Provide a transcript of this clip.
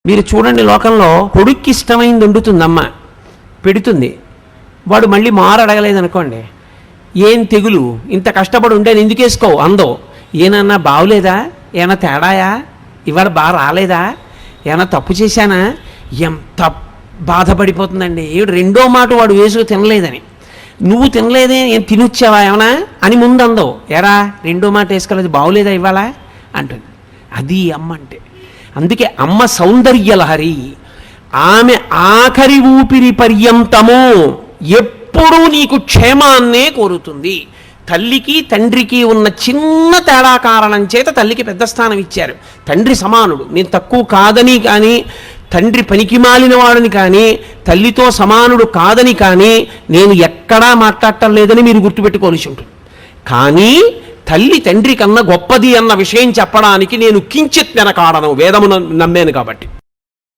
మీరు చూడండి, లోకంలో కొడుక్కి ఇష్టమైంది వండుతుంది అమ్మ, పెడుతుంది. వాడు మళ్ళీ మారడగలేదనుకోండి, ఏం తెగులు, ఇంత కష్టపడి ఉంటే ఎందుకు వేసుకోవు అందో. ఏనన్నా బాగులేదా, ఏమన్నా తేడాయా, ఇవాళ బాగా రాలేదా, ఏమన్నా తప్పు చేశానా, ఎంత బాధపడిపోతుందండి. రెండో మాట వాడు వేసుకు తినలేదని, నువ్వు తినలేదే, ఏం తినొచ్చావా ఏమన్నా అని ముందు అందో. ఎరా రెండో మాట వేసుకోలేదు, బాగులేదా ఇవాళ అంటుంది. అది అమ్మ అంటే. అందుకే అమ్మ సౌందర్యలహరి. ఆమె ఆఖరి ఊపిరి పర్యంతము ఎప్పుడూ నీకు క్షేమాన్నే కోరుతుంది. తల్లికి తండ్రికి ఉన్న చిన్న తేడా కారణం చేత తల్లికి పెద్ద స్థానం ఇచ్చారు. తండ్రి సమానుడు, నేను తక్కువ కాదని కానీ, తండ్రి పనికి మాలిన వాడని కానీ, తల్లితో సమానుడు కాదని కానీ నేను ఎక్కడా మాట్లాడటం లేదని మీరు గుర్తుపెట్టుకోవాల్సి ఉంటుంది. కానీ తల్లి తండ్రి కన్నా గొప్పది అన్న విషయం చెప్పడానికి నేను కించిత్ వెనకాడను, వేదమును నమ్మాను కాబట్టి.